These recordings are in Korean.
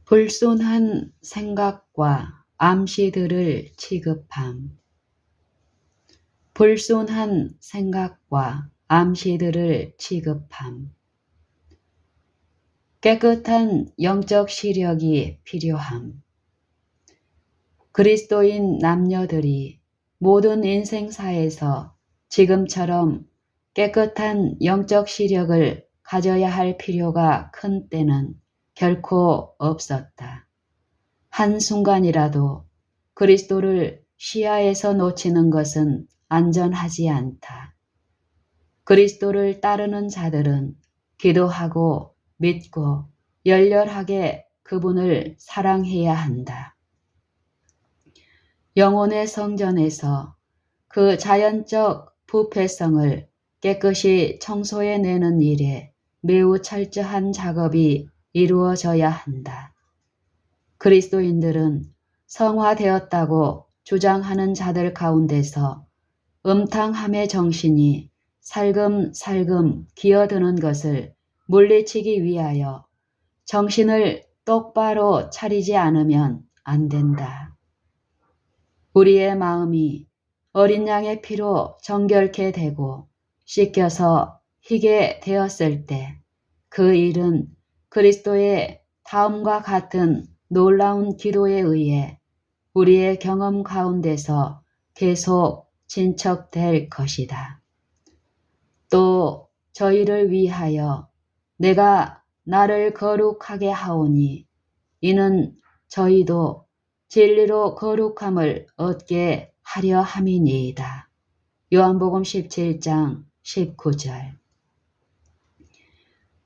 불순한 생각과 암시들을 취급함. 불순한 생각과 암시들을 취급함. 깨끗한 영적 시력이 필요함. 그리스도인 남녀들이 모든 인생사에서 지금처럼 깨끗한 영적 시력을 가져야 할 필요가 큰 때는 결코 없었다. 한순간이라도 그리스도를 시야에서 놓치는 것은 안전하지 않다. 그리스도를 따르는 자들은 기도하고 믿고 열렬하게 그분을 사랑해야 한다. 영혼의 성전에서 그 자연적 부패성을 깨끗이 청소해내는 일에 매우 철저한 작업이 이루어져야 한다. 그리스도인들은 성화되었다고 주장하는 자들 가운데서 음탕함의 정신이 살금살금 기어드는 것을 물리치기 위하여 정신을 똑바로 차리지 않으면 안 된다. 우리의 마음이 어린 양의 피로 정결케 되고 씻겨서 희게 되었을 때 그 일은 그리스도의 다음과 같은 놀라운 기도에 의해 우리의 경험 가운데서 계속 진척될 것이다. 또 저희를 위하여 내가 나를 거룩하게 하오니 이는 저희도 진리로 거룩함을 얻게 하려 함이니이다. 요한복음 17장 19절.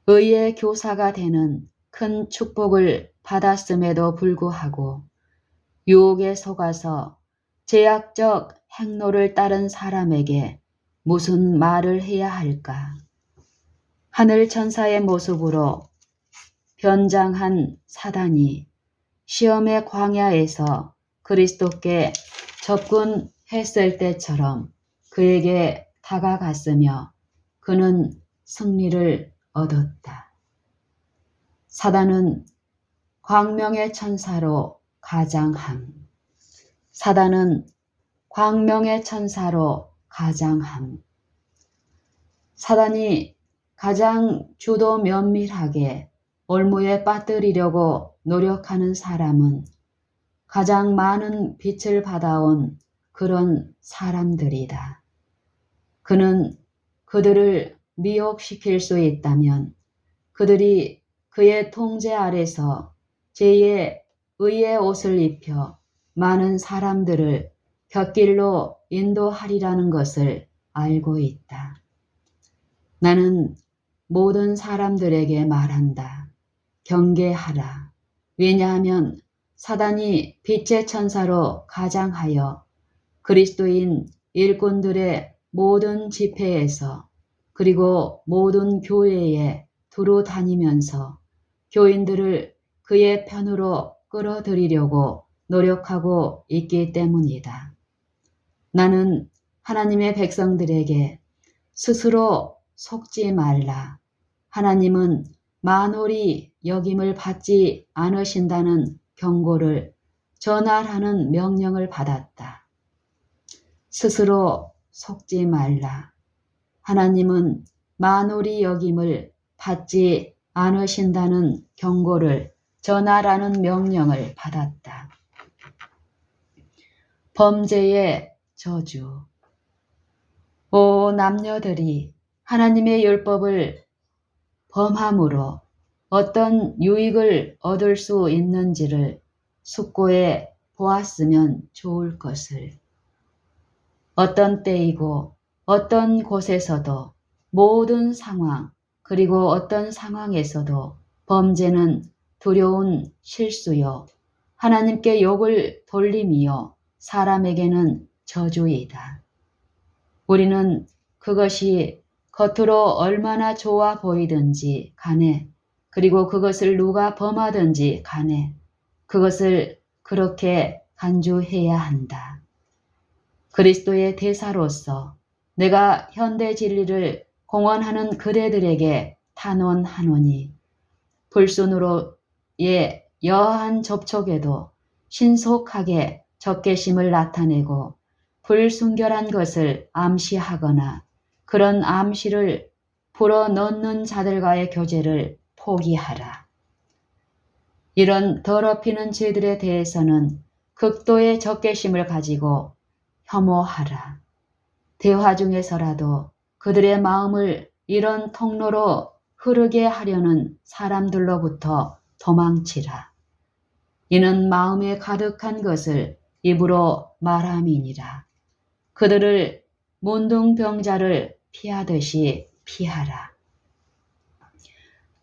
의의 교사가 되는 큰 축복을 받았음에도 불구하고 유혹에 속아서 제약적 행로를 따른 사람에게 무슨 말을 해야 할까? 하늘 천사의 모습으로 변장한 사단이 시험의 광야에서 그리스도께 접근했을 때처럼 그에게 다가갔으며 그는 승리를 얻었다. 사단은 광명의 천사로 가장함. 사단은 광명의 천사로 가장함. 사단이 가장 주도 면밀하게 올무에 빠뜨리려고 노력하는 사람은 가장 많은 빛을 받아온 그런 사람들이다. 그는 그들을 미혹시킬 수 있다면 그들이 그의 통제 아래서 제2의 의의 옷을 입혀 많은 사람들을 곁길로 인도하리라는 것을 알고 있다. 나는 모든 사람들에게 말한다. 경계하라. 왜냐하면 사단이 빛의 천사로 가장하여 그리스도인 일꾼들의 모든 집회에서 그리고 모든 교회에 두루 다니면서 교인들을 그의 편으로 끌어들이려고 노력하고 있기 때문이다. 나는 하나님의 백성들에게 스스로 속지 말라. 하나님은 만홀히 여김을 받지 않으신다는 경고를 전하라는 명령을 받았다. 스스로 속지 말라. 하나님은 만홀히 여김을 받지 않으신다는 경고를 전하라는 명령을 받았다. 범죄의 저주. 오 남녀들이 하나님의 율법을 범함으로 어떤 유익을 얻을 수 있는지를 숙고해 보았으면 좋을 것을. 어떤 때이고 어떤 곳에서도 모든 상황 그리고 어떤 상황에서도 범죄는 두려운 실수요 하나님께 욕을 돌림이요 사람에게는 저주이다. 우리는 그것이 겉으로 얼마나 좋아 보이든지 간에 그리고 그것을 누가 범하든지 간에 그것을 그렇게 간주해야 한다. 그리스도의 대사로서 내가 현대 진리를 공언하는 그대들에게 탄원하노니 불순으로의 여한 접촉에도 신속하게 적개심을 나타내고 불순결한 것을 암시하거나 그런 암시를 불어넣는 자들과의 교제를 포기하라. 이런 더럽히는 죄들에 대해서는 극도의 적개심을 가지고 혐오하라. 대화 중에서라도 그들의 마음을 이런 통로로 흐르게 하려는 사람들로부터 도망치라. 이는 마음에 가득한 것을 입으로 말함이니라. 그들을 문둥병자를 피하듯이 피하라.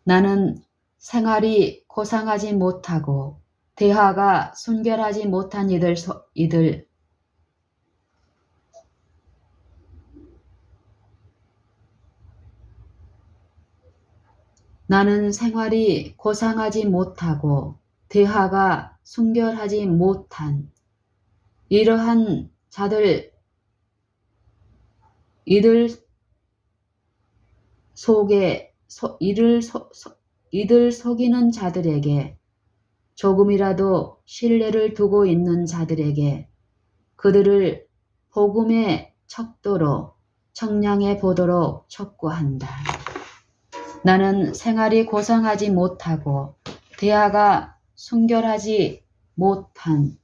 나는 생활이 고상하지 못하고 대화가 순결하지 못한 나는 생활이 고상하지 못하고 대화가 순결하지 못한 이러한 이들 속이는 자들에게 조금이라도 신뢰를 두고 있는 자들에게 그들을 복음의 척도로 청량해 보도록 촉구한다. 나는 생활이 고상하지 못하고 대화가 순결하지 못한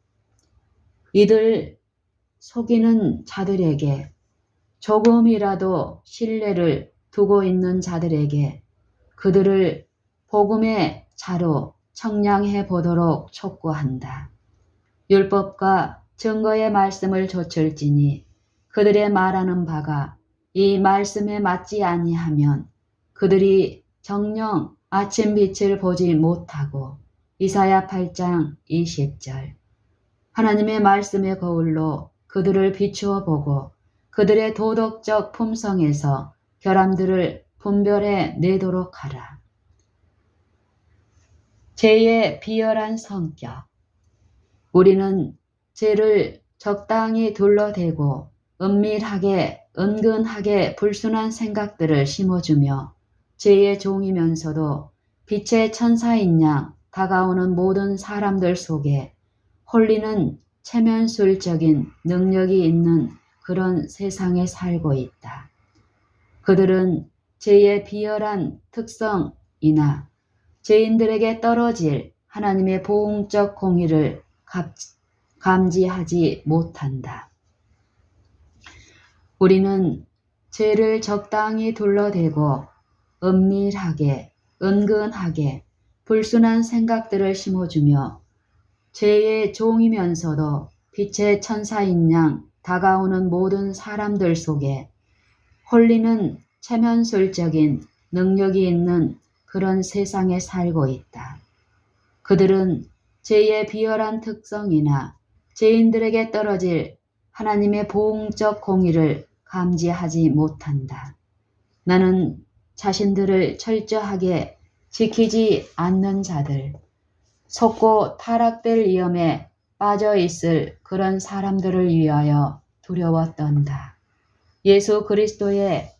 이들 속이는 자들에게 조금이라도 신뢰를 두고 있는 자들에게 그들을 복음의 자로 청량해 보도록 촉구한다. 율법과 증거의 말씀을 좇을지니 그들의 말하는 바가 이 말씀에 맞지 아니하면 그들이 정녕 아침 빛을 보지 못하고 이사야 8장 20절 하나님의 말씀의 거울로 그들을 비추어 보고 그들의 도덕적 품성에서 결함들을 분별해 내도록 하라. 죄의 비열한 성격. 우리는 죄를 적당히 둘러대고 은밀하게 은근하게 불순한 생각들을 심어주며 죄의 종이면서도 빛의 천사인 양 다가오는 모든 사람들 속에 홀리는 체면술적인 능력이 있는 그런 세상에 살고 있다. 그들은 죄의 비열한 특성이나 죄인들에게 떨어질 하나님의 보응적 공의를 감지하지 못한다. 우리는 죄를 적당히 둘러대고 은밀하게, 은근하게 불순한 생각들을 심어주며 죄의 종이면서도 빛의 천사인 양 다가오는 모든 사람들 속에 홀리는 체면술적인 능력이 있는 그런 세상에 살고 있다. 그들은 죄의 비열한 특성이나 죄인들에게 떨어질 하나님의 보응적 공의를 감지하지 못한다. 나는 자신들을 철저하게 지키지 않는 자들, 속고 타락될 위험에 빠져 있을 그런 사람들을 위하여 두려워 떤다. 예수 그리스도의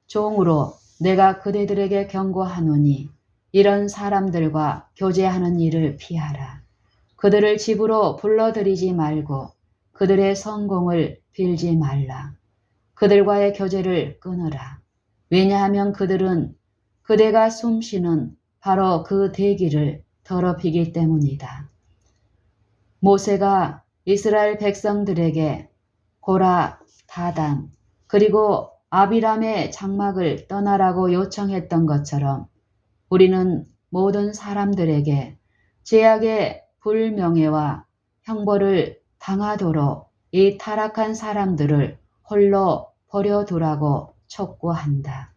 종으로 내가 그대들에게 경고하노니 이런 사람들과 교제하는 일을 피하라. 그들을 집으로 불러들이지 말고 그들의 성공을 빌지 말라. 그들과의 교제를 끊으라. 왜냐하면 그들은 그대가 숨쉬는 바로 그 대기를 더럽히기 때문이다. 모세가 이스라엘 백성들에게 고라, 다단, 그리고 아비람의 장막을 떠나라고 요청했던 것처럼 우리는 모든 사람들에게 죄악의 불명예와 형벌을 당하도록 이 타락한 사람들을 홀로 버려두라고 촉구한다.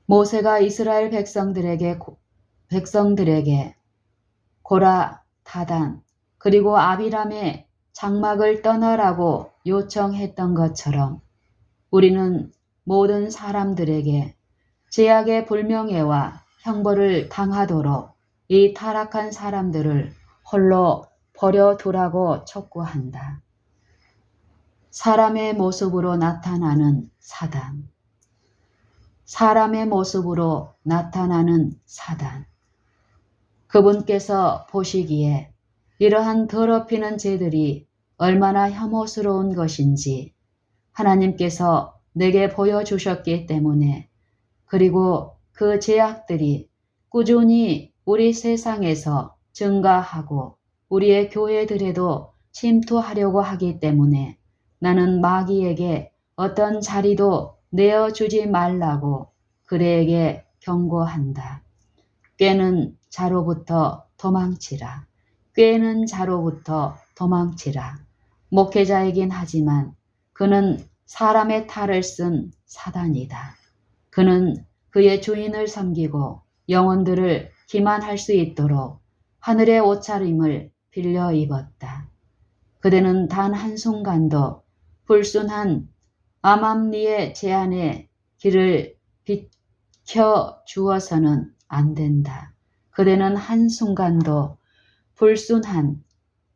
모세가 이스라엘 백성들에게 고라, 다단, 그리고 아비람의 장막을 떠나라고 요청했던 것처럼 우리는 모든 사람들에게 죄악의 불명예와 형벌을 당하도록 이 타락한 사람들을 홀로 버려두라고 촉구한다. 사람의 모습으로 나타나는 사단. 사람의 모습으로 나타나는 사단. 그분께서 보시기에 이러한 더럽히는 죄들이 얼마나 혐오스러운 것인지 하나님께서 내게 보여주셨기 때문에, 그리고 그 죄악들이 꾸준히 우리 세상에서 증가하고 우리의 교회들에도 침투하려고 하기 때문에 나는 마귀에게 어떤 자리도 내어주지 말라고 그대에게 경고한다. 꾀는 자로부터 도망치라. 꾀는 자로부터 도망치라. 목회자이긴 하지만 그는 사람의 탈을 쓴 사단이다. 그는 그의 주인을 섬기고 영혼들을 기만할 수 있도록 하늘의 옷차림을 빌려 입었다. 그대는 단 한순간도 불순한 암암리의 제안의 길을 비켜 주어서는 안 된다. 그대는 한순간도 불순한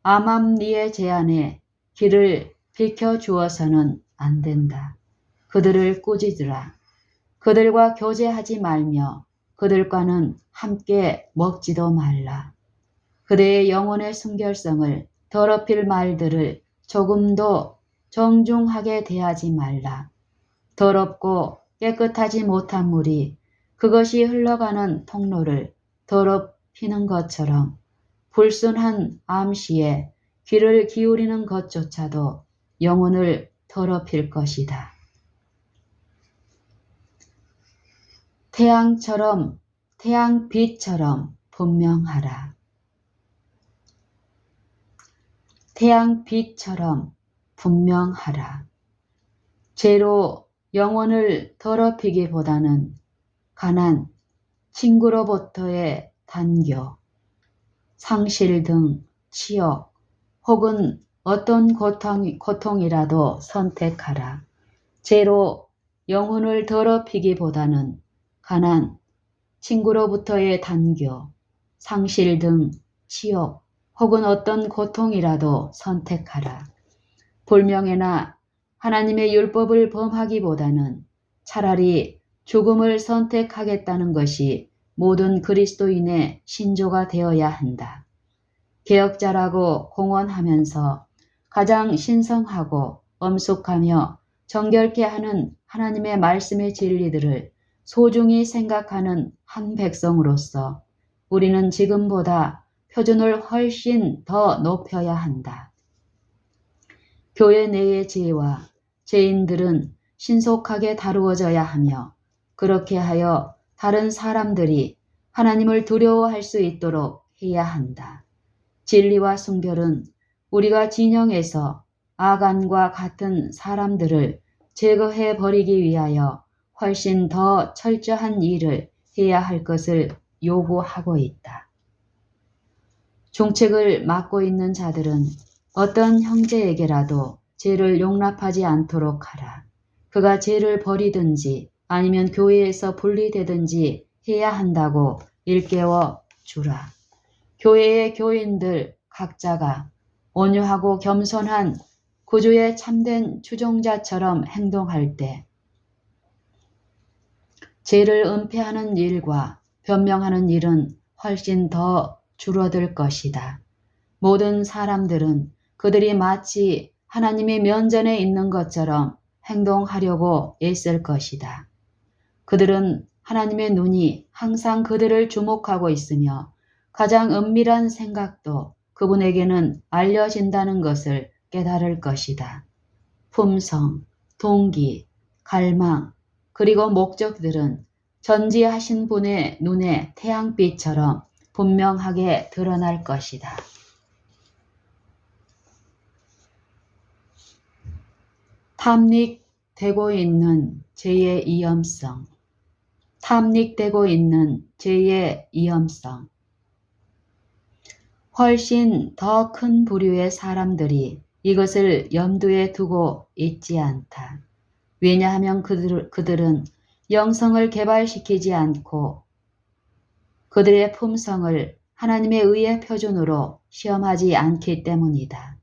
암암리의 제안의 길을 비켜 주어서는 안 된다. 그들을 꾸짖으라. 그들과 교제하지 말며 그들과는 함께 먹지도 말라. 그대의 영혼의 순결성을 더럽힐 말들을 조금도 정중하게 대하지 말라. 더럽고 깨끗하지 못한 물이 그것이 흘러가는 통로를 더럽히는 것처럼 불순한 암시에 귀를 기울이는 것조차도 영혼을 더럽힐 것이다. 태양빛처럼 분명하라. 태양빛처럼 분명하라. 죄로 영혼을 더럽히기보다는 가난, 친구로부터의 단교, 상실 등 치욕 혹은 어떤 고통이라도 선택하라. 죄로 영혼을 더럽히기보다는 가난, 친구로부터의 단교, 상실 등 치욕 혹은 어떤 고통이라도 선택하라. 불명예나 하나님의 율법을 범하기보다는 차라리 죽음을 선택하겠다는 것이 모든 그리스도인의 신조가 되어야 한다. 개혁자라고 공언하면서 가장 신성하고 엄숙하며 정결케 하는 하나님의 말씀의 진리들을 소중히 생각하는 한 백성으로서 우리는 지금보다 표준을 훨씬 더 높여야 한다. 교회 내의 죄와 죄인들은 신속하게 다루어져야 하며, 그렇게 하여 다른 사람들이 하나님을 두려워할 수 있도록 해야 한다. 진리와 순결은 우리가 진영에서 아간과 같은 사람들을 제거해 버리기 위하여 훨씬 더 철저한 일을 해야 할 것을 요구하고 있다. 중책을 맡고 있는 자들은 어떤 형제에게라도 죄를 용납하지 않도록 하라. 그가 죄를 버리든지 아니면 교회에서 분리되든지 해야 한다고 일깨워 주라. 교회의 교인들 각자가 온유하고 겸손한 구주의 참된 추종자처럼 행동할 때 죄를 은폐하는 일과 변명하는 일은 훨씬 더 줄어들 것이다. 모든 사람들은 그들이 마치 하나님의 면전에 있는 것처럼 행동하려고 애쓸 것이다. 그들은 하나님의 눈이 항상 그들을 주목하고 있으며 가장 은밀한 생각도 그분에게는 알려진다는 것을 깨달을 것이다. 품성, 동기, 갈망, 그리고 목적들은 전지하신 분의 눈에 태양빛처럼 분명하게 드러날 것이다. 탐닉되고 있는 죄의 위험성. 탐닉되고 있는 죄의 위험성. 훨씬 더 큰 부류의 사람들이 이것을 염두에 두고 있지 않다. 왜냐하면 그들은 영성을 개발시키지 않고 그들의 품성을 하나님의 의의 표준으로 시험하지 않기 때문이다.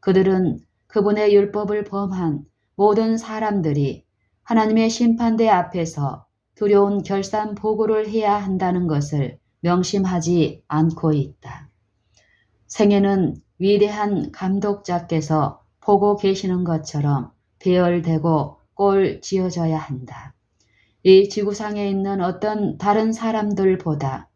그들은 그분의 율법을 범한 모든 사람들이 하나님의 심판대 앞에서 두려운 결산보고를 해야 한다는 것을 명심하지 않고 있다. 생애는 위대한 감독자께서 보고 계시는 것처럼 배열되고 꼴 지어져야 한다. 이 지구상에 있는 어떤 다른 사람들보다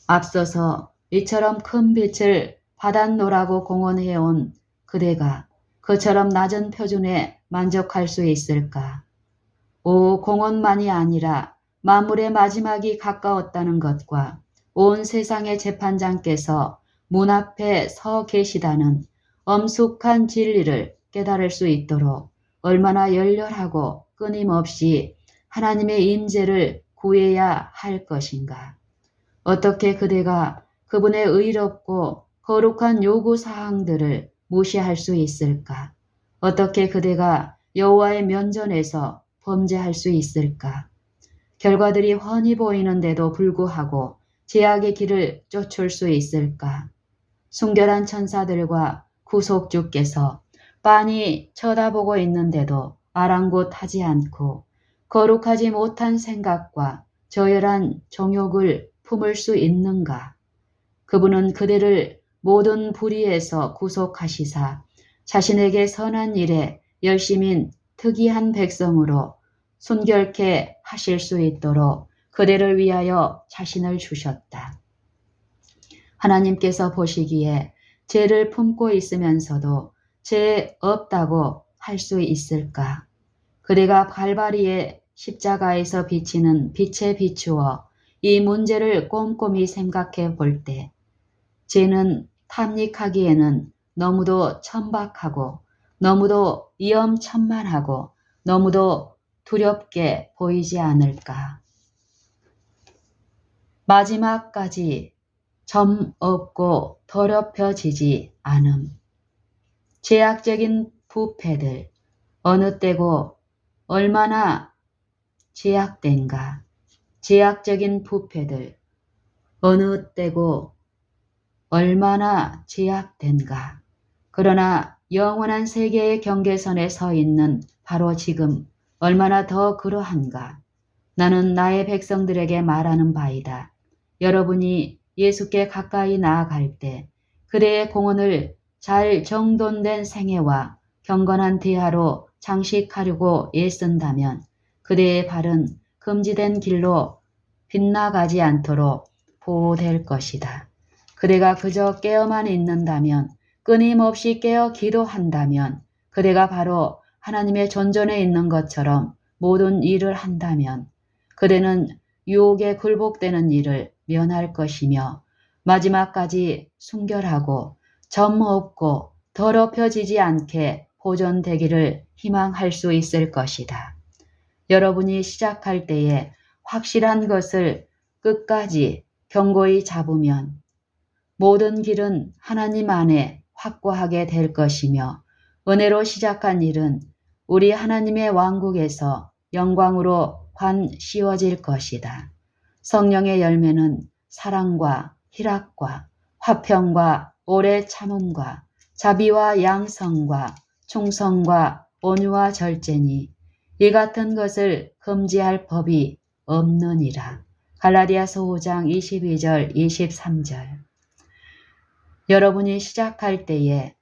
앞서서 이처럼 큰 빛을 바닷노라고 공언해온 그대가 그처럼 낮은 표준에 만족할 수 있을까? 오, 공언만이 아니라 만물의 마지막이 가까웠다는 것과 온 세상의 재판장께서 문 앞에 서 계시다는 엄숙한 진리를 깨달을 수 있도록 얼마나 열렬하고 끊임없이 하나님의 임재를 구해야 할 것인가. 어떻게 그대가 그분의 의롭고 거룩한 요구사항들을 무시할 수 있을까? 어떻게 그대가 여호와의 면전에서 범죄할 수 있을까? 결과들이 훤히 보이는데도 불구하고 죄악의 길을 쫓을 수 있을까? 순결한 천사들과 구속주께서 빤히 쳐다보고 있는데도 아랑곳하지 않고 거룩하지 못한 생각과 저열한 정욕을 품을 수 있는가? 그분은 그대를 모든 불의에서 구속하시사 자신에게 선한 일에 열심인 특이한 백성으로 순결케 하실 수 있도록 그대를 위하여 자신을 주셨다. 하나님께서 보시기에 죄를 품고 있으면서도 죄 없다고 할 수 있을까? 그대가 갈바리의 십자가에서 비치는 빛에 비추어 이 문제를 꼼꼼히 생각해 볼 때 죄는 탐닉하기에는 너무도 천박하고 너무도 위험천만하고 너무도 두렵게 보이지 않을까. 마지막까지 점 없고 더럽혀지지 않음. 죄악적인 부패들 어느 때고 얼마나 죄악된가. 죄악적인 부패들 어느 때고 얼마나 죄악된가. 그러나 영원한 세계의 경계선에 서 있는 바로 지금 얼마나 더 그러한가. 나는 나의 백성들에게 말하는 바이다. 여러분이 예수께 가까이 나아갈 때 그대의 공헌을 잘 정돈된 생애와 경건한 대화로 장식하려고 애쓴다면 그대의 발은 금지된 길로 빗나가지 않도록 보호될 것이다. 그대가 그저 깨어만 있는다면, 끊임없이 깨어 기도한다면, 그대가 바로 하나님의 존전에 있는 것처럼 모든 일을 한다면 그대는 유혹에 굴복되는 일을 면할 것이며 마지막까지 순결하고 점 없고 더럽혀지지 않게 보존되기를 희망할 수 있을 것이다. 여러분이 시작할 때에 확실한 것을 끝까지 견고히 잡으면 모든 길은 하나님 안에 확고하게 될 것이며 은혜로 시작한 일은 우리 하나님의 왕국에서 영광으로 관 씌워질 것이다. 성령의 열매는 사랑과 희락과 화평과 오래 참음과 자비와 양성과 충성과 온유와 절제니 이 같은 것을 금지할 법이 없느니라. 갈라디아서 5장 22절 23절. 여러분이 시작할 때에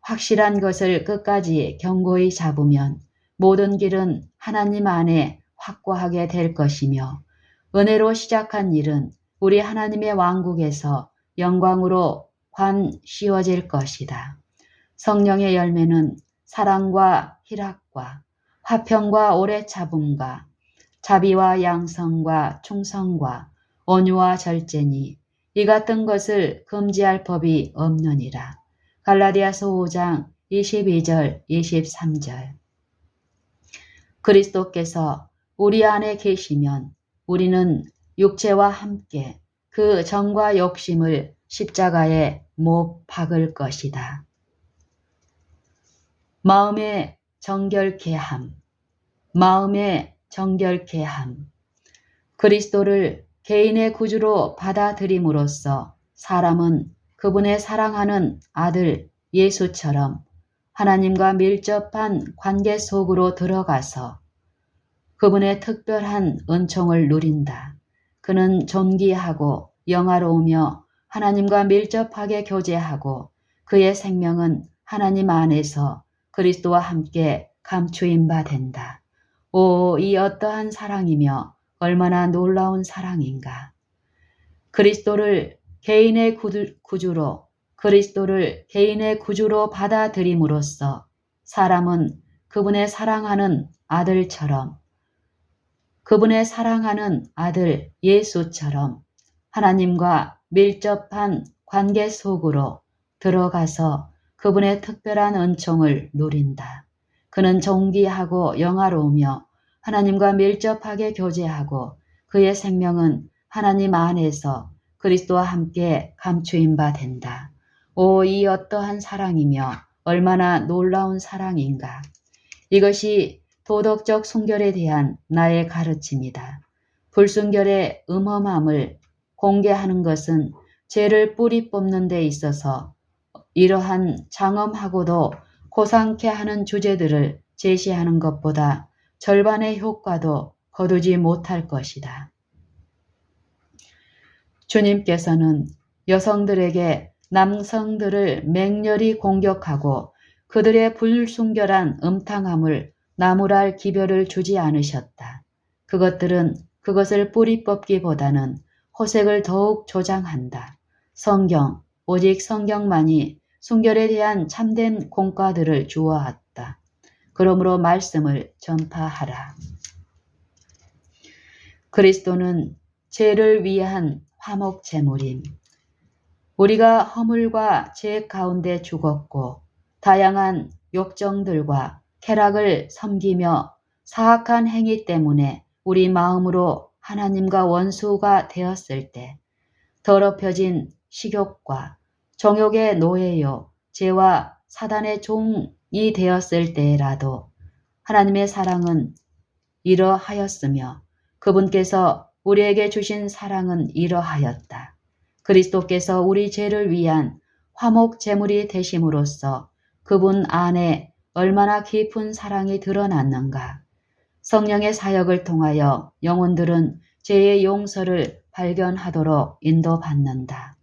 확실한 것을 끝까지 견고히 잡으면 모든 길은 하나님 안에 확고하게 될 것이며 은혜로 시작한 일은 우리 하나님의 왕국에서 영광으로 관 씌워질 것이다. 성령의 열매는 사랑과 희락과 화평과 오래 참음과 자비와 양성과 충성과 온유와 절제니 이 같은 것을 금지할 법이 없느니라. 갈라디아서 5장 22절 23절. 그리스도께서 우리 안에 계시면 우리는 육체와 함께 그 정과 욕심을 십자가에 못 박을 것이다. 마음의 정결케 함. 마음의 정결케 함. 그리스도를 개인의 구주로 받아들임으로써 사람은 그분의 사랑하는 아들 예수처럼 하나님과 밀접한 관계 속으로 들어가서 그분의 특별한 은총을 누린다. 그는 존귀하고 영화로우며 하나님과 밀접하게 교제하고 그의 생명은 하나님 안에서 그리스도와 함께 감추인 바 된다. 오, 이 어떠한 사랑이며 얼마나 놀라운 사랑인가. 그리스도를 개인의 구주로 받아들임으로써 사람은 그분의 사랑하는 아들 예수처럼 하나님과 밀접한 관계 속으로 들어가서 그분의 특별한 은총을 누린다. 그는 존귀하고 영화로우며 하나님과 밀접하게 교제하고 그의 생명은 하나님 안에서 그리스도와 함께 감추인 바 된다. 오, 이 어떠한 사랑이며 얼마나 놀라운 사랑인가. 이것이 도덕적 순결에 대한 나의 가르침이다. 불순결의 음험함을 공개하는 것은 죄를 뿌리 뽑는 데 있어서 이러한 장엄하고도 고상케 하는 주제들을 제시하는 것보다 절반의 효과도 거두지 못할 것이다. 주님께서는 여성들에게 남성들을 맹렬히 공격하고 그들의 불순결한 음탕함을 나무랄 기별을 주지 않으셨다. 그것들은 그것을 뿌리 뽑기보다는 호색을 더욱 조장한다. 오직 성경만이 순결에 대한 참된 공과들을 주어왔다. 그러므로 말씀을 전파하라. 그리스도는 죄를 위한 화목제물임. 우리가 허물과 죄 가운데 죽었고 다양한 욕정들과 쾌락을 섬기며 사악한 행위 때문에 우리 마음으로 하나님과 원수가 되었을 때 더럽혀진 식욕과 정욕의 노예요 죄와 사단의 종이 되었을 때라도 하나님의 사랑은 이러하였으며 그분께서 우리에게 주신 사랑은 이러하였다. 그리스도께서 우리 죄를 위한 화목 제물이 되심으로써 그분 안에 얼마나 깊은 사랑이 드러났는가. 성령의 사역을 통하여 영혼들은 죄의 용서를 발견하도록 인도받는다.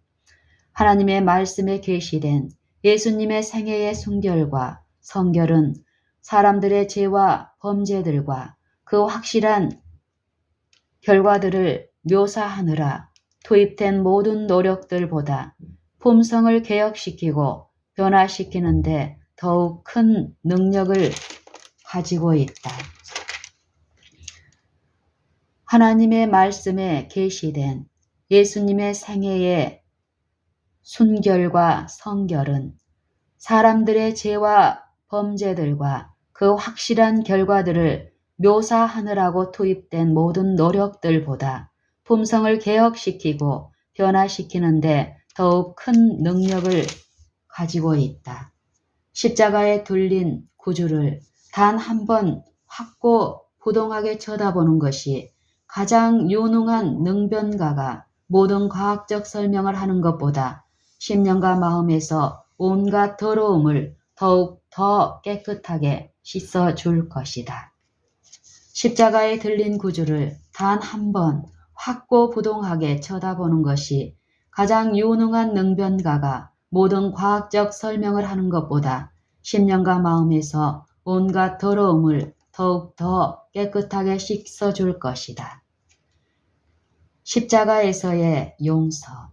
하나님의 말씀에 계시된 예수님의 생애의 순결과 성결은 사람들의 죄와 범죄들과 그 확실한 결과들을 묘사하느라 투입된 모든 노력들보다 품성을 개혁시키고 변화시키는데 더욱 큰 능력을 가지고 있다. 하나님의 말씀에 계시된 예수님의 생애의 순결과 성결은 사람들의 죄와 범죄들과 그 확실한 결과들을 묘사하느라고 투입된 모든 노력들보다 품성을 개혁시키고 변화시키는데 더욱 큰 능력을 가지고 있다. 십자가에 둘린 구주를 단 한 번 확고부동하게 쳐다보는 것이 가장 유능한 능변가가 모든 과학적 설명을 하는 것보다 심령과 마음에서 온갖 더러움을 더욱 더 깨끗하게 씻어줄 것이다. 십자가에 들린 구주를 단 한 번 확고부동하게 쳐다보는 것이 가장 유능한 능변가가 모든 과학적 설명을 하는 것보다 심령과 마음에서 온갖 더러움을 더욱 더 깨끗하게 씻어줄 것이다. 십자가에서의 용서.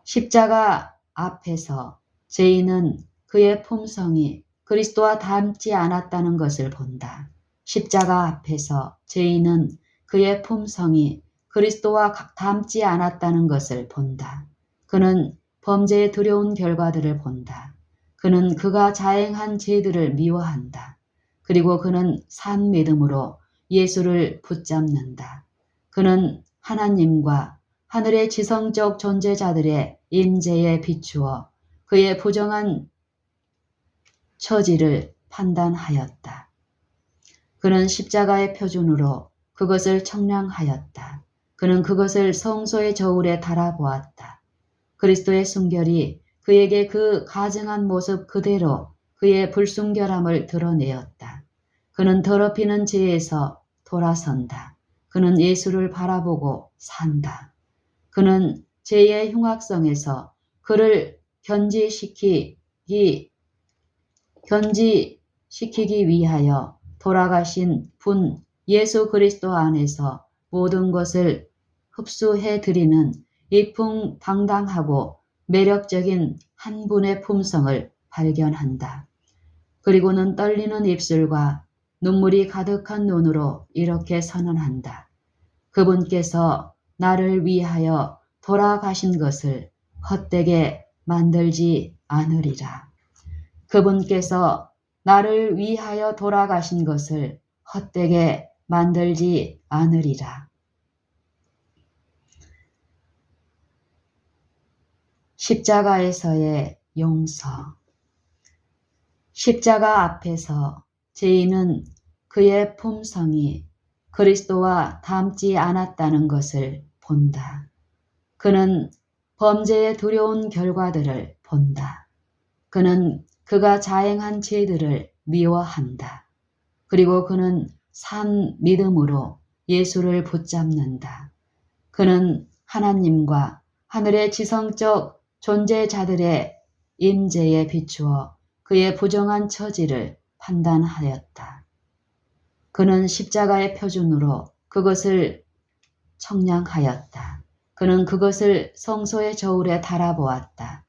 십자가 앞에서 죄인은 그의 품성이 그리스도와 닮지 않았다는 것을 본다. 십자가 앞에서 죄인은 그의 품성이 그리스도와 닮지 않았다는 것을 본다. 그는 범죄의 두려운 결과들을 본다. 그는 그가 자행한 죄들을 미워한다. 그리고 그는 산 믿음으로 예수를 붙잡는다. 그는 하나님과 하늘의 지성적 존재자들의 임재에 비추어 그의 부정한 처지를 판단하였다. 그는 십자가의 표준으로 그것을 청량하였다. 그는 그것을 성소의 저울에 달아보았다. 그리스도의 순결이 그에게 그 가증한 모습 그대로 그의 불순결함을 드러내었다. 그는 더럽히는 죄에서 돌아선다. 그는 예수를 바라보고 산다. 그는 죄의 흉악성에서 그를 견지시키기 위하여 돌아가신 분 예수 그리스도 안에서 모든 것을 흡수해드리는 이풍당당하고 매력적인 한 분의 품성을 발견한다. 그리고는 떨리는 입술과 눈물이 가득한 눈으로 이렇게 선언한다. 그분께서 나를 위하여 돌아가신 것을 헛되게 만들지 않으리라. 그분께서 나를 위하여 돌아가신 것을 헛되게 만들지 않으리라. 십자가에서의 용서. 십자가 앞에서 죄인은 그의 품성이 그리스도와 닮지 않았다는 것을 본다. 그는 범죄의 두려운 결과들을 본다. 그는 그가 자행한 죄들을 미워한다. 그리고 그는 산 믿음으로 예수를 붙잡는다. 그는 하나님과 하늘의 지성적 존재자들의 임재에 비추어 그의 부정한 처지를 판단하였다. 그는 십자가의 표준으로 그것을 청량하였다. 그는 그것을 성소의 저울에 달아보았다.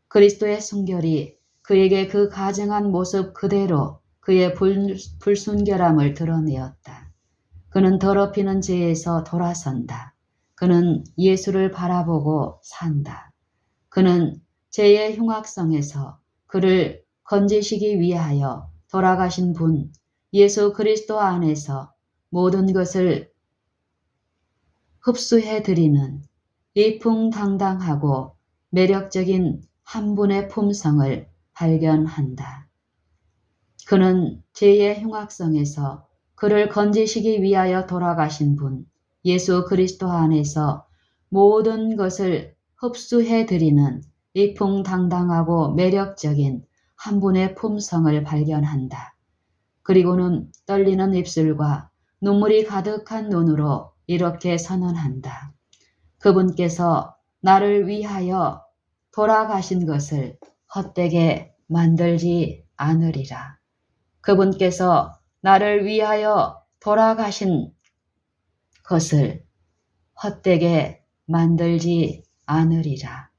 그리스도의 순결이 그에게 그 가증한 모습 그대로 그의 불순결함을 드러내었다. 그는 더럽히는 죄에서 돌아선다. 그는 예수를 바라보고 산다. 그는 죄의 흉악성에서 그를 건지시기 위하여 돌아가신 분 예수 그리스도 안에서 모든 것을 흡수해드리는 이풍당당하고 매력적인 한 분의 품성을 발견한다. 그는 죄의 흉악성에서 그를 건지시기 위하여 돌아가신 분 예수 그리스도 안에서 모든 것을 흡수해드리는 이풍당당하고 매력적인 한 분의 품성을 발견한다. 그리고는 떨리는 입술과 눈물이 가득한 눈으로 이렇게 선언한다. 그분께서 나를 위하여 돌아가신 것을 헛되게 만들지 않으리라. 그분께서 나를 위하여 돌아가신 것을 헛되게 만들지 않으리라.